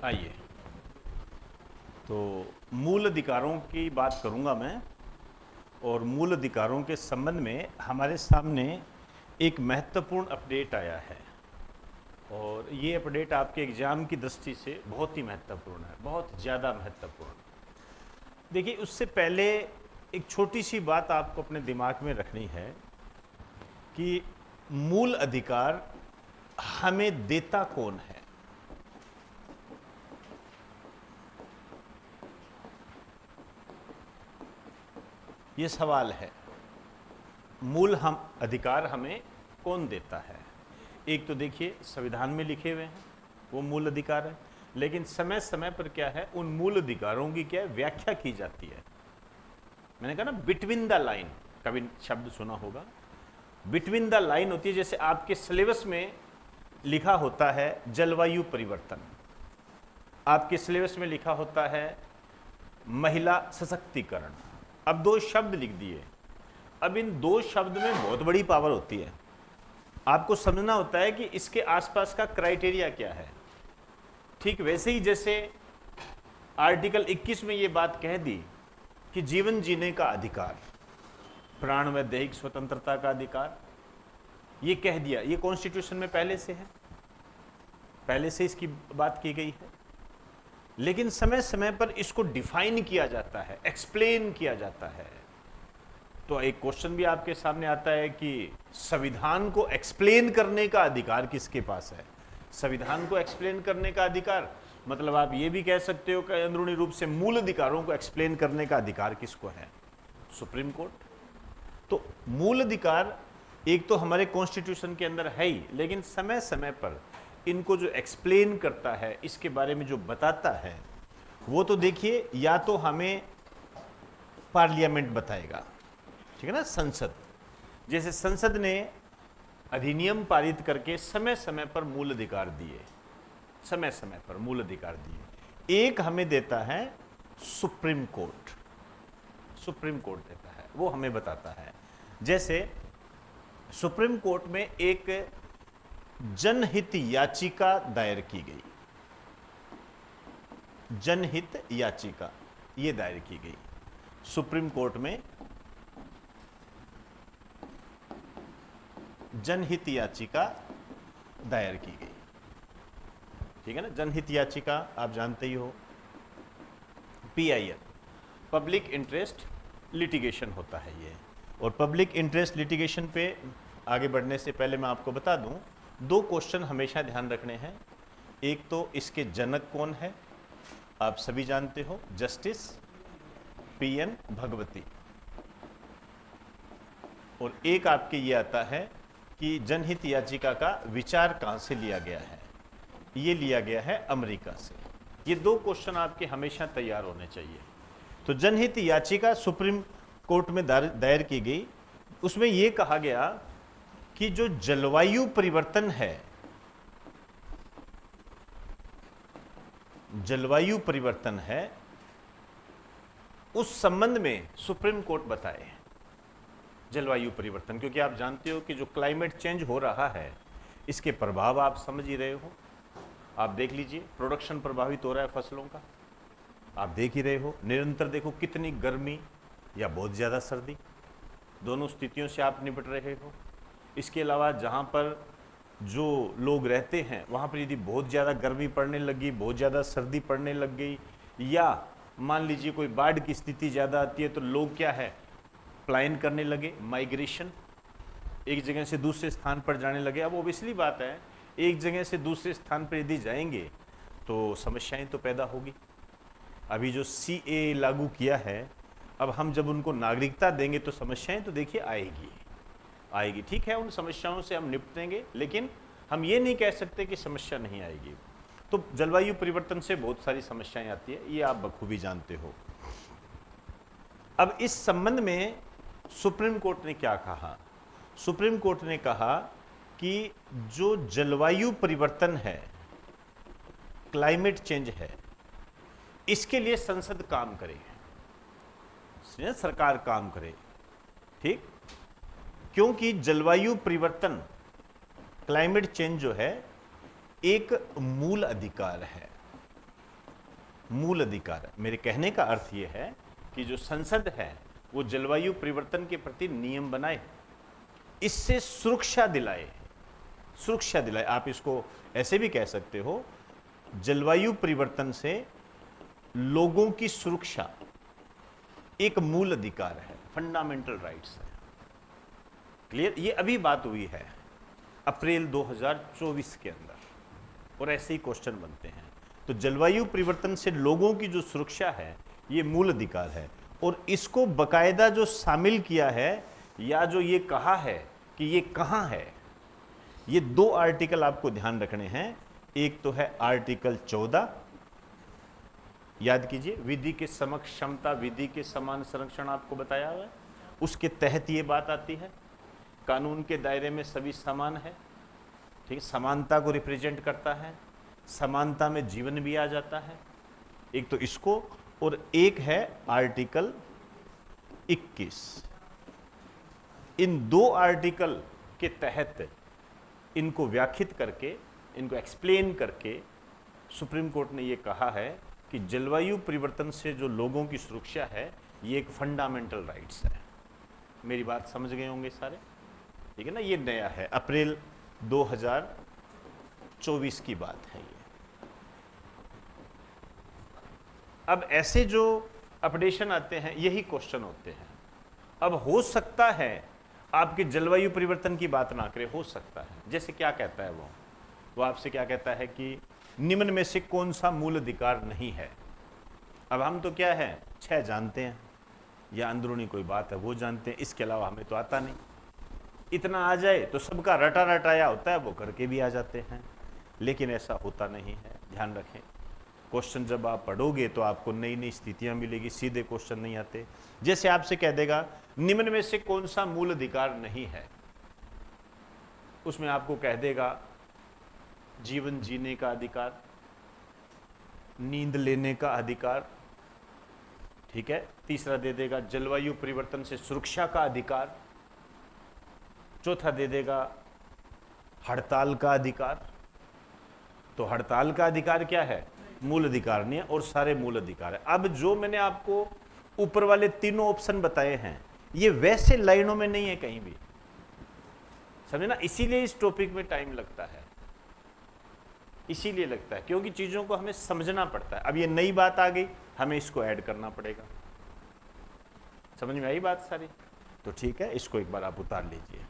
आइए, तो मूल अधिकारों की बात करूंगा मैं। और मूल अधिकारों के संबंध में हमारे सामने एक महत्वपूर्ण अपडेट आया है। और ये अपडेट आपके एग्ज़ाम की दृष्टि से बहुत ही महत्वपूर्ण है, बहुत ज़्यादा महत्वपूर्ण। देखिए, उससे पहले एक छोटी सी बात आपको अपने दिमाग में रखनी है कि मूल अधिकार हमें देता कौन है। ये सवाल है, मूल हम अधिकार हमें कौन देता है। एक तो देखिए, संविधान में लिखे हुए हैं, वो मूल अधिकार है। लेकिन समय समय पर क्या है, उन मूल अधिकारों की क्या है, व्याख्या की जाती है। मैंने कहा ना, बिटवीन द लाइन, कभी शब्द सुना होगा। बिटवीन द लाइन होती है। जैसे आपके सिलेबस में लिखा होता है जलवायु परिवर्तन, आपके सिलेबस में लिखा होता है महिला सशक्तिकरण। अब दो शब्द लिख दिए। अब इन दो शब्द में बहुत बड़ी पावर होती है। आपको समझना होता है कि इसके आसपास का क्राइटेरिया क्या है। ठीक वैसे ही जैसे आर्टिकल 21 में ये बात कह दी कि जीवन जीने का अधिकार, प्राण व दैहिक स्वतंत्रता का अधिकार, ये कह दिया। ये कॉन्स्टिट्यूशन में पहले से है, पहले से इसकी बात की गई है। लेकिन समय समय पर इसको डिफाइन किया जाता है, एक्सप्लेन किया जाता है। तो एक क्वेश्चन भी आपके सामने आता है कि संविधान को एक्सप्लेन करने का अधिकार किसके पास है। संविधान को एक्सप्लेन करने का अधिकार, मतलब आप ये भी कह सकते हो कि अंदरूनी रूप से मूल अधिकारों को एक्सप्लेन करने का अधिकार किसको है, सुप्रीम कोर्ट। तो मूल अधिकार एक तो हमारे कॉन्स्टिट्यूशन के अंदर है ही, लेकिन समय समय पर इनको जो एक्सप्लेन करता है, इसके बारे में जो बताता है, वो तो देखिए, या तो हमें पार्लियामेंट बताएगा, ठीक है ना, संसद। जैसे संसद ने अधिनियम पारित करके समय समय पर मूल अधिकार दिए, समय समय पर मूल अधिकार दिए। एक हमें देता है सुप्रीम कोर्ट, सुप्रीम कोर्ट देता है, वो हमें बताता है। जैसे सुप्रीम कोर्ट में एक जनहित याचिका दायर की गई, जनहित याचिका ये दायर की गई सुप्रीम कोर्ट में, जनहित याचिका दायर की गई, ठीक है ना। जनहित याचिका आप जानते ही हो, PIL, पब्लिक इंटरेस्ट लिटिगेशन होता है ये। और पब्लिक इंटरेस्ट लिटिगेशन पे आगे बढ़ने से पहले मैं आपको बता दूं, दो क्वेश्चन हमेशा ध्यान रखने हैं। एक तो इसके जनक कौन है, आप सभी जानते हो, जस्टिस PN भगवती। और एक आपके ये आता है कि जनहित याचिका का विचार कहां से लिया गया है, ये लिया गया है अमेरिका से। ये दो क्वेश्चन आपके हमेशा तैयार होने चाहिए। तो जनहित याचिका सुप्रीम कोर्ट में दायर की गई, उसमें यह कहा गया कि जो जलवायु परिवर्तन है, जलवायु परिवर्तन है, उस संबंध में सुप्रीम कोर्ट बताए जलवायु परिवर्तन। क्योंकि आप जानते हो कि जो क्लाइमेट चेंज हो रहा है, इसके प्रभाव आप समझ ही रहे हो। आप देख लीजिए, प्रोडक्शन प्रभावित हो रहा है फसलों का, आप देख ही रहे हो। निरंतर देखो कितनी गर्मी या बहुत ज़्यादा सर्दी, दोनों स्थितियों से आप निपट रहे हो। इसके अलावा जहाँ पर जो लोग रहते हैं, वहाँ पर यदि बहुत ज़्यादा गर्मी पड़ने लगी, बहुत ज़्यादा सर्दी पड़ने लग गई, या मान लीजिए कोई बाढ़ की स्थिति ज़्यादा आती है, तो लोग क्या है, प्लान करने लगे, माइग्रेशन, एक जगह से दूसरे स्थान पर जाने लगे। अब ओबियसली बात है, एक जगह से दूसरे स्थान पर यदि जाएंगे तो समस्याएं तो पैदा होगी। अभी जो CAA लागू किया है, अब हम जब उनको नागरिकता देंगे तो समस्याएं तो देखिए आएगी, आएगी। ठीक है, उन समस्याओं से हम निपटेंगे, लेकिन हम ये नहीं कह सकते कि समस्या नहीं आएगी। तो जलवायु परिवर्तन से बहुत सारी समस्याएं आती है, ये आप बखूबी जानते हो। अब इस संबंध में सुप्रीम कोर्ट ने क्या कहा, सुप्रीम कोर्ट ने कहा कि जो जलवायु परिवर्तन है, क्लाइमेट चेंज है, इसके लिए संसद काम करे, सरकार काम करे, ठीक। क्योंकि जलवायु परिवर्तन, क्लाइमेट चेंज जो है, एक मूल अधिकार है, मूल अधिकार है। मेरे कहने का अर्थ यह है कि जो संसद है वो जलवायु परिवर्तन के प्रति नियम बनाए, इससे सुरक्षा दिलाए, सुरक्षा दिलाए। आप इसको ऐसे भी कह सकते हो, जलवायु परिवर्तन से लोगों की सुरक्षा एक मूल अधिकार है, फंडामेंटल राइट्स है। क्लियर? ये अभी बात हुई है अप्रैल 2024 के अंदर, और ऐसे ही क्वेश्चन बनते हैं। तो जलवायु परिवर्तन से लोगों की जो सुरक्षा है ये मूल अधिकार है, और इसको बकायदा जो शामिल किया है या जो ये कहा है कि ये कहाँ है, ये 2 आर्टिकल आपको ध्यान रखने हैं। एक तो है आर्टिकल 14, याद कीजिए, विधि के समक्ष क्षमता, विधि के समान संरक्षण आपको बताया हुआ है, उसके तहत ये बात आती है। कानून के दायरे में सभी समान है, ठीक, समानता को रिप्रेजेंट करता है, समानता में जीवन भी आ जाता है। एक तो इसको, और एक है आर्टिकल 21। इन 2 आर्टिकल के तहत इनको व्याख्यात करके, इनको एक्सप्लेन करके सुप्रीम कोर्ट ने ये कहा है कि जलवायु परिवर्तन से जो लोगों की सुरक्षा है ये एक फंडामेंटल राइट्स है। मेरी बात समझ गए होंगे सारे, ठीक है ना? ये नया है, अप्रैल 2024 की बात है ये। अब ऐसे जो अपडेशन आते हैं यही क्वेश्चन होते हैं। अब हो सकता है आपके जलवायु परिवर्तन की बात ना करे, हो सकता है, जैसे क्या कहता है वो आपसे क्या कहता है कि निम्न में से कौन सा मूल अधिकार नहीं है। अब हम तो क्या है 6 जानते हैं, या अंदरूनी कोई बात है वो जानते हैं, इसके अलावा हमें तो आता नहीं। इतना आ जाए तो सबका रटा रटाया होता है, वो करके भी आ जाते हैं, लेकिन ऐसा होता नहीं है। ध्यान रखें, क्वेश्चन जब आप पढ़ोगे तो आपको नई नई स्थितियां मिलेगी, सीधे क्वेश्चन नहीं आते। जैसे आपसे कह देगा निम्न में से कौन सा मूल अधिकार नहीं है, उसमें आपको कह देगा जीवन जीने का अधिकार, नींद लेने का अधिकार, ठीक है, तीसरा दे देगा जलवायु परिवर्तन से सुरक्षा का अधिकार, चौथा दे देगा हड़ताल का अधिकार। तो हड़ताल का अधिकार क्या है? मूल अधिकार नहीं है, और सारे मूल अधिकार है। अब जो मैंने आपको ऊपर वाले तीनों ऑप्शन बताए हैं ये वैसे लाइनों में नहीं है कहीं भी, समझे ना? इसीलिए इस टॉपिक में टाइम लगता है, इसीलिए लगता है क्योंकि चीजों को हमें समझना पड़ता है। अब ये नई बात आ गई, हमें इसको ऐड करना पड़ेगा। समझ में आई बात सारी? तो ठीक है, इसको एक बार आप उतार लीजिए।